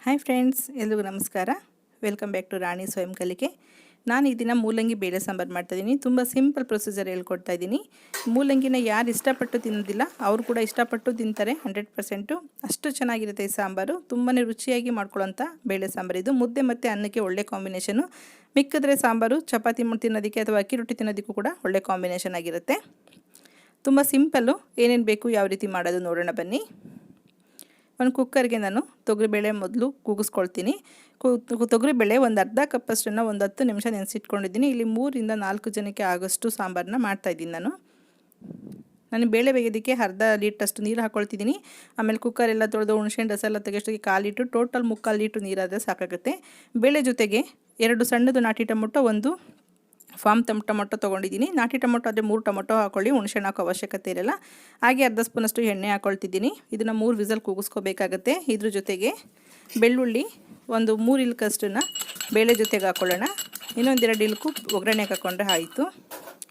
Hi friends, ಎಲ್ರಿಗೂ ನಮಸ್ಕಾರ. Welcome back to ರಾಣಿ ಸ್ವಯಂ ಕಲಿಕೆ. ನಾನು ಈ ದಿನ ಮೂಲಂಗಿ ಬೇಳೆ ಸಾಂಬಾರು ಮಾಡ್ತಾಯಿದ್ದೀನಿ. ತುಂಬ ಸಿಂಪಲ್ ಪ್ರೊಸೀಜರ್ ಹೇಳ್ಕೊಡ್ತಾ ಇದ್ದೀನಿ. ಮೂಲಂಗಿನ ಯಾರು ಇಷ್ಟಪಟ್ಟು ತಿನ್ನೋದಿಲ್ಲ ಅವರು ಕೂಡ ಇಷ್ಟಪಟ್ಟು ತಿಂತಾರೆ 100%. ಅಷ್ಟು ಚೆನ್ನಾಗಿರುತ್ತೆ ಈ ಸಾಂಬಾರು. ತುಂಬಾ ರುಚಿಯಾಗಿ ಮಾಡ್ಕೊಳ್ಳೋಂಥ ಬೇಳೆ ಸಾಂಬಾರು ಇದು. ಮುದ್ದೆ ಮತ್ತು ಅನ್ನಕ್ಕೆ ಒಳ್ಳೆ ಕಾಂಬಿನೇಷನು. ಮಿಕ್ಕಿದ್ರೆ ಸಾಂಬಾರು ಚಪಾತಿ ತಿನ್ನೋದಕ್ಕೆ ಅಥವಾ ಅಕ್ಕಿ ರೊಟ್ಟಿ ತಿನ್ನೋದಕ್ಕೂ ಕೂಡ ಒಳ್ಳೆ ಕಾಂಬಿನೇಷನ್ ಆಗಿರುತ್ತೆ. ತುಂಬ ಸಿಂಪಲ್ಲು. ಏನೇನು ಬೇಕು, ಯಾವ ರೀತಿ ಮಾಡೋದು ನೋಡೋಣ ಬನ್ನಿ. ಒಂದು ಕುಕ್ಕರ್ಗೆ ನಾನು ತೊಗರಿಬೇಳೆ ಮೊದಲು ಕೂಗಿಸ್ಕೊಳ್ತೀನಿ. ತೊಗರಿಬೇಳೆ ಒಂದು ಅರ್ಧ ಕಪ್ಪಷ್ಟನ್ನು ಒಂದು 10 ನಿಮಿಷ ನೆನೆಸಿಟ್ಕೊಂಡಿದ್ದೀನಿ. ಇಲ್ಲಿ 3 ರಿಂದ 4 ಜನಕ್ಕೆ ಆಗೋಷ್ಟು ಸಾಂಬಾರನ್ನ ಮಾಡ್ತಾಯಿದ್ದೀನಿ. ನಾನು ಬೇಳೆ ಬೇಯೋದಕ್ಕೆ ಅರ್ಧ ಲೀಟ್ರಷ್ಟು ನೀರು ಹಾಕ್ಕೊಳ್ತಿದ್ದೀನಿ. ಆಮೇಲೆ ಕುಕ್ಕರೆಲ್ಲ ತೊಳೆದು ಹುಣಸೆಹಣ್ಣು ರಸ ಎಲ್ಲ ತೆಗೆಯೋಷ್ಟಕ್ಕೆ 1/4 ಲೀಟ್ರು, ಟೋಟಲ್ 3/4 ಲೀಟ್ರ್ ನೀರಾದರೆ ಸಾಕಾಗುತ್ತೆ. ಬೇಳೆ ಜೊತೆಗೆ 2 ಸಣ್ಣದು ನಾಟಿ ಟೊಮೊಟೊ, ಒಂದು ಫಾರ್ಮ್ ಟೊಮೊಟೊ ತೊಗೊಂಡಿದ್ದೀನಿ. ನಾಟಿ ಟೊಮೊಟೊ ಆದರೆ 3 ಟೊಮೊಟೊ ಹಾಕ್ಕೊಳ್ಳಿ, ಹುಣಸೆಹಣ್ಣು ಹಾಕೋ ಅವಶ್ಯಕತೆ ಇರಲ್ಲ. ಹಾಗೆ ಅರ್ಧ ಸ್ಪೂನಷ್ಟು ಎಣ್ಣೆ ಹಾಕ್ಕೊಳ್ತಿದ್ದೀನಿ. ಇದನ್ನು 3 ವಿಸಲ್ ಕೂಗಿಸ್ಕೋಬೇಕಾಗತ್ತೆ. ಇದ್ರ ಜೊತೆಗೆ ಬೆಳ್ಳುಳ್ಳಿ ಒಂದು 3 ಇಲ್ಕಷ್ಟನ್ನು ಬೇಳೆ ಜೊತೆಗೆ ಹಾಕ್ಕೊಳ್ಳೋಣ. ಇನ್ನೊಂದು 2 ಇಲ್ಕು ಒಗ್ಗರಣೆಗೆ ಹಾಕ್ಕೊಂಡ್ರೆ ಆಯಿತು.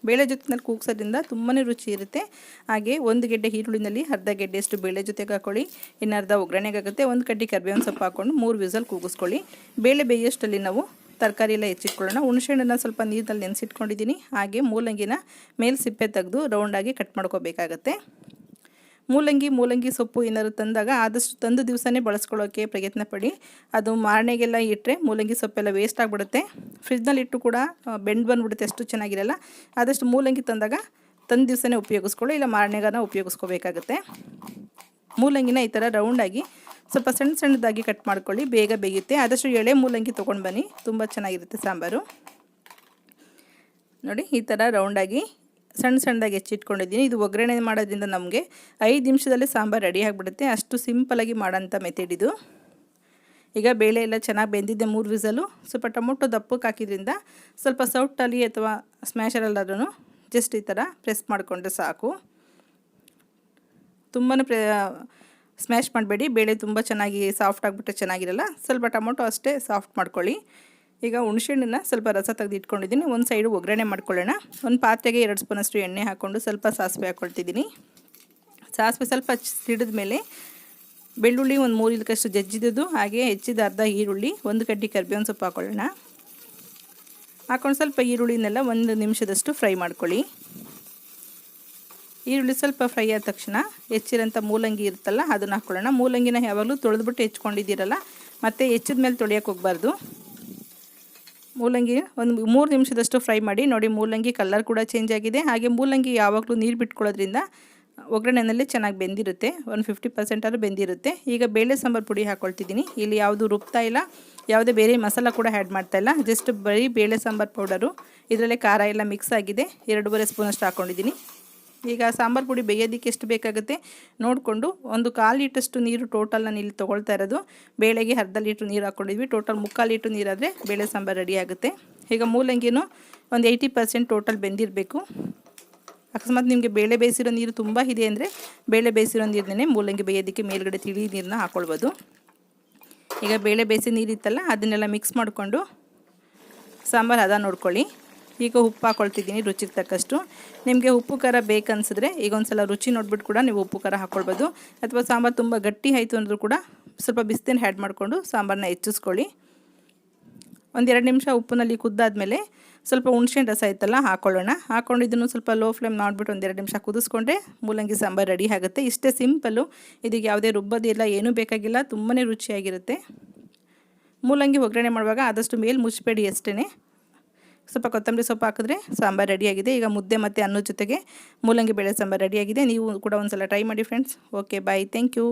ಬೇಳೆ ಜೊತೆನಲ್ಲಿ ಕೂಗಿಸೋದ್ರಿಂದ ತುಂಬಾ ರುಚಿ ಇರುತ್ತೆ. ಹಾಗೆ 1 ಗೆಡ್ಡೆ ಈರುಳ್ಳಿನಲ್ಲಿ ಅರ್ಧ ಗೆಡ್ಡೆಯಷ್ಟು ಬೇಳೆ ಜೊತೆಗೆ ಹಾಕ್ಕೊಳ್ಳಿ. ಇನ್ನು ಅರ್ಧ ಒಗ್ಗರಣೆಗೆ ಆಗುತ್ತೆ. 1 ಕಡ್ಡಿ ಕರಿಬೇವಿನ ಸೊಪ್ಪು ಹಾಕ್ಕೊಂಡು 3 ವಿಸಲ್ ಕೂಗಿಸ್ಕೊಳ್ಳಿ. ಬೇಳೆ ಬೇಯೋಷ್ಟಲ್ಲಿ ನಾವು ತರಕಾರಿ ಎಲ್ಲ ಹೆಚ್ಚಿಟ್ಕೊಳ್ಳೋಣ. ಹುಣಸೆಹಣ್ಣನ್ನು ಸ್ವಲ್ಪ ನೀರಲ್ಲಿ ನೆನೆಸಿಟ್ಕೊಂಡಿದ್ದೀನಿ. ಹಾಗೆ ಮೂಲಂಗಿನ ಮೇಲೆ ಸಿಪ್ಪೆ ತೆಗೆದು ರೌಂಡಾಗಿ ಕಟ್ ಮಾಡ್ಕೋಬೇಕಾಗತ್ತೆ. ಮೂಲಂಗಿ ಸೊಪ್ಪು ಏನಾದ್ರು ತಂದಾಗ ಆದಷ್ಟು ತಂದು ದಿವಸನೇ ಬಳಸ್ಕೊಳ್ಳೋಕ್ಕೆ ಪ್ರಯತ್ನ ಪಡಿ. ಅದು ಮಾರನೆಗೆಲ್ಲ ಇಟ್ಟರೆ ಮೂಲಂಗಿ ಸೊಪ್ಪೆಲ್ಲ ವೇಸ್ಟ್ ಆಗಿಬಿಡುತ್ತೆ. ಫ್ರಿಜ್ನಲ್ಲಿ ಇಟ್ಟು ಕೂಡ ಬಂದುಬಿಡುತ್ತೆ, ಅಷ್ಟು ಚೆನ್ನಾಗಿರಲ್ಲ. ಆದಷ್ಟು ಮೂಲಂಗಿ ತಂದಾಗ ತಂದು ದಿವಸನೇ ಉಪಯೋಗಿಸ್ಕೊಳ್ಳಿ, ಇಲ್ಲ ಮಾರನೆಗಾನ ಉಪಯೋಗಿಸ್ಕೋಬೇಕಾಗತ್ತೆ. ಮೂಲಂಗಿನ ಈ ಥರ ರೌಂಡಾಗಿ ಸ್ವಲ್ಪ ಸಣ್ಣದಾಗಿ ಕಟ್ ಮಾಡ್ಕೊಳ್ಳಿ, ಬೇಗ ಬೇಯುತ್ತೆ. ಆದಷ್ಟು ಎಳೆ ಮೂಲಂಗಿ ತೊಗೊಂಡು ಬನ್ನಿ, ತುಂಬ ಚೆನ್ನಾಗಿರುತ್ತೆ ಸಾಂಬಾರು. ನೋಡಿ, ಈ ಥರ ರೌಂಡಾಗಿ ಸಣ್ಣದಾಗಿ ಹೆಚ್ಚಿಟ್ಕೊಂಡಿದ್ದೀನಿ. ಇದು ಒಗ್ಗರಣೆ ಮಾಡೋದ್ರಿಂದ ನಮಗೆ 5 ನಿಮಿಷದಲ್ಲಿ ಸಾಂಬಾರು ರೆಡಿ ಆಗಿಬಿಡುತ್ತೆ. ಅಷ್ಟು ಸಿಂಪಲಾಗಿ ಮಾಡೋಂಥ ಮೆಥಡ್ ಇದು. ಈಗ ಬೇಳೆ ಎಲ್ಲ ಚೆನ್ನಾಗಿ ಬೆಂದಿದ್ದೆ, 3 ವಿಸಲು. ಸ್ವಲ್ಪ ಟೊಮೊಟೊ ದಪ್ಪಕ್ಕೆ ಹಾಕಿದ್ರಿಂದ ಸ್ವಲ್ಪ ಸೌಟಲ್ಲಿ ಅಥವಾ ಸ್ಮ್ಯಾಶರಲ್ಲಾದ್ರೂ ಜಸ್ಟ್ ಈ ಥರ ಪ್ರೆಸ್ ಮಾಡಿಕೊಂಡ್ರೆ ಸಾಕು. ತುಂಬಾ ಸ್ಮ್ಯಾಶ್ ಮಾಡಬೇಡಿ, ಬೇಳೆ ತುಂಬ ಚೆನ್ನಾಗಿ ಸಾಫ್ಟ್ ಆಗಿಬಿಟ್ರೆ ಚೆನ್ನಾಗಿರಲ್ಲ. ಸ್ವಲ್ಪ ಟೊಮೊಟೊ ಅಷ್ಟೇ ಸಾಫ್ಟ್ ಮಾಡ್ಕೊಳ್ಳಿ. ಈಗ ಹುಣಸೆಹಣ್ಣನ್ನು ಸ್ವಲ್ಪ ರಸ ತೆಗೆದು ಇಟ್ಕೊಂಡಿದ್ದೀನಿ. ಒಂದು ಸೈಡು ಒಗ್ಗರಣೆ ಮಾಡ್ಕೊಳ್ಳೋಣ. ಒಂದು ಪಾತ್ರೆಗೆ 2 ಸ್ಪೂನಷ್ಟು ಎಣ್ಣೆ ಹಾಕ್ಕೊಂಡು ಸ್ವಲ್ಪ ಸಾಸಿವೆ ಹಾಕ್ಕೊಳ್ತಿದ್ದೀನಿ. ಸಾಸಿವೆ ಸ್ವಲ್ಪ ಸಿಡಿದ ಮೇಲೆ ಬೆಳ್ಳುಳ್ಳಿ ಒಂದು 3 ಇಲ್ಕಷ್ಟು ಜಜ್ಜಿದ್ದು, ಹಾಗೆ ಹೆಚ್ಚಿದ ಅರ್ಧ ಈರುಳ್ಳಿ, 1 ಕಡ್ಡಿ ಕರಿಬೇವಿನ ಸೊಪ್ಪು ಹಾಕ್ಕೊಳ್ಳೋಣ. ಹಾಕ್ಕೊಂಡು ಸ್ವಲ್ಪ ಈರುಳ್ಳಿನೆಲ್ಲ 1 ನಿಮಿಷದಷ್ಟು ಫ್ರೈ ಮಾಡ್ಕೊಳ್ಳಿ. ಈರುಳ್ಳಿ ಸ್ವಲ್ಪ ಫ್ರೈ ಆದ ತಕ್ಷಣ ಹೆಚ್ಚಿರೋಂಥ ಮೂಲಂಗಿ ಇರುತ್ತಲ್ಲ ಅದನ್ನು ಹಾಕ್ಕೊಳ್ಳೋಣ. ಮೂಲಂಗಿನ ಯಾವಾಗಲೂ ತೊಳೆದ್ಬಿಟ್ಟು ಹೆಚ್ಕೊಂಡಿದ್ದೀರಲ್ಲ, ಮತ್ತು ಹೆಚ್ಚಿದ ಮೇಲೆ ತೊಳೆಯೋಕೆ ಹೋಗಬಾರ್ದು. ಮೂಲಂಗಿ ಒಂದು 3 ನಿಮಿಷದಷ್ಟು ಫ್ರೈ ಮಾಡಿ. ನೋಡಿ, ಮೂಲಂಗಿ ಕಲರ್ ಕೂಡ ಚೇಂಜ್ ಆಗಿದೆ. ಹಾಗೆ ಮೂಲಂಗಿ ಯಾವಾಗಲೂ ನೀರು ಬಿಟ್ಕೊಳ್ಳೋದ್ರಿಂದ ಒಗ್ಗರಣೆಯಲ್ಲಿ ಚೆನ್ನಾಗಿ ಬೆಂದಿರುತ್ತೆ, ಒಂದು 50% ಆದರೂ ಬೆಂದಿರುತ್ತೆ. ಈಗ ಬೇಳೆ ಸಾಂಬಾರು ಪುಡಿ ಹಾಕ್ಕೊಳ್ತಿದ್ದೀನಿ. ಇಲ್ಲಿ ಯಾವುದು ರುಬ್ತಾ ಇಲ್ಲ, ಯಾವುದೇ ಬೇರೆ ಮಸಾಲ ಕೂಡ ಆ್ಯಡ್ ಮಾಡ್ತಾಯಿಲ್ಲ, ಜಸ್ಟ್ ಬರೀ ಬೇಳೆ ಸಾಂಬಾರು ಪೌಡರು. ಇದರಲ್ಲೇ ಖಾರ ಎಲ್ಲ ಮಿಕ್ಸ್ ಆಗಿದೆ. 2.5 ಸ್ಪೂನಷ್ಟು ಹಾಕ್ಕೊಂಡಿದ್ದೀನಿ. ಈಗ ಸಾಂಬಾರು ಪುಡಿ ಬೇಯೋದಕ್ಕೆ ಎಷ್ಟು ಬೇಕಾಗುತ್ತೆ ನೋಡಿಕೊಂಡು 1/4 ಲೀಟ್ರಷ್ಟು ನೀರು ಟೋಟಲ್ ನಾನು ಇಲ್ಲಿ ತೊಗೊಳ್ತಾ ಇರೋದು. ಬೇಳೆಗೆ ಅರ್ಧ ಲೀಟ್ರ್ ನೀರು ಹಾಕ್ಕೊಂಡಿದ್ವಿ. ಟೋಟಲ್ 3/4 ಲೀಟ್ರ್ ನೀರಾದರೆ ಬೇಳೆ ಸಾಂಬಾರು ರೆಡಿ ಆಗುತ್ತೆ. ಈಗ ಮೂಲಂಗಿನೂ ಒಂದು 80% ಟೋಟಲ್ ಬೆಂದಿರಬೇಕು. ಅಕಸ್ಮಾತ್ ನಿಮಗೆ ಬೇಳೆ ಬೇಯಿಸಿರೋ ನೀರು ತುಂಬ ಇದೆ ಅಂದರೆ ಬೇಳೆ ಬೇಯಿಸಿರೋ ನೀರನ್ನೇ ಮೂಲಂಗಿ ಬೇಯೋದಕ್ಕೆ ಮೇಲ್ಗಡೆ ತಿಳಿ ನೀರನ್ನ ಹಾಕ್ಕೊಳ್ಬೋದು. ಈಗ ಬೇಳೆ ಬೇಯಿಸಿ ನೀರಿತ್ತಲ್ಲ ಅದನ್ನೆಲ್ಲ ಮಿಕ್ಸ್ ಮಾಡಿಕೊಂಡು ಸಾಂಬಾರು ಹದ ನೋಡ್ಕೊಳ್ಳಿ. ಈಗ ಉಪ್ಪು ಹಾಕ್ಕೊಳ್ತಿದ್ದೀನಿ ರುಚಿಗೆ ತಕ್ಕಷ್ಟು. ನಿಮಗೆ ಉಪ್ಪು ಖಾರ ಬೇಕನ್ಸಿದ್ರೆ ಈಗ ಒಂದು ಸಲ ರುಚಿ ನೋಡ್ಬಿಟ್ಟು ಕೂಡ ನೀವು ಉಪ್ಪು ಖಾರ ಹಾಕ್ಕೊಳ್ಬೋದು. ಅಥವಾ ಸಾಂಬಾರು ತುಂಬ ಗಟ್ಟಿ ಆಯಿತು ಅಂದರೂ ಕೂಡ ಸ್ವಲ್ಪ ಬಿಸಿನೀರು ಆ್ಯಡ್ ಮಾಡಿಕೊಂಡು ಸಾಂಬಾರನ್ನ ಹೆಚ್ಚಿಸ್ಕೊಳ್ಳಿ. ಒಂದು 2 ನಿಮಿಷ ಉಪ್ಪಿನಲ್ಲಿ ಕುದ್ದಾದಮೇಲೆ ಸ್ವಲ್ಪ ಹುಣಸೆಹಣ್ಣು ರಸ ಇತ್ತಲ್ಲ ಹಾಕ್ಕೊಳ್ಳೋಣ. ಹಾಕ್ಕೊಂಡು ಇದನ್ನು ಸ್ವಲ್ಪ ಲೋ ಫ್ಲೇಮ್ ಮಾಡಿಬಿಟ್ಟು ಒಂದು 2 ನಿಮಿಷ ಕುದಿಸ್ಕೊಂಡ್ರೆ ಮೂಲಂಗಿ ಸಾಂಬಾರು ರೆಡಿ ಆಗುತ್ತೆ. ಇಷ್ಟೇ ಸಿಂಪಲ್ಲು. ಇದಕ್ಕೆ ಯಾವುದೇ ರುಬ್ಬೋದಿಲ್ಲ, ಏನೂ ಬೇಕಾಗಿಲ್ಲ, ತುಂಬಾ ರುಚಿಯಾಗಿರುತ್ತೆ. ಮೂಲಂಗಿ ಒಗ್ಗರಣೆ ಮಾಡುವಾಗ ಆದಷ್ಟು ಮೇಲೆ ಮುಚ್ಚಬೇಡಿ ಅಷ್ಟೇ. ಸ್ವಲ್ಪ ಕೊತ್ತಂಬರಿ ಸೊಪ್ಪು ಹಾಕಿದ್ರೆ ಸಾಂಬಾರು ರೆಡಿಯಾಗಿದೆ. ಈಗ ಮುದ್ದೆ ಮತ್ತು ಅನ್ನದ ಜೊತೆಗೆ ಮೂಲಂಗಿ ಬೇಳೆ ಸಾಂಬಾರು ರೆಡಿಯಾಗಿದೆ. ನೀವು ಕೂಡ ಒಂದು ಸಲ ಟ್ರೈ ಮಾಡಿ friends. Okay, bye, thank you.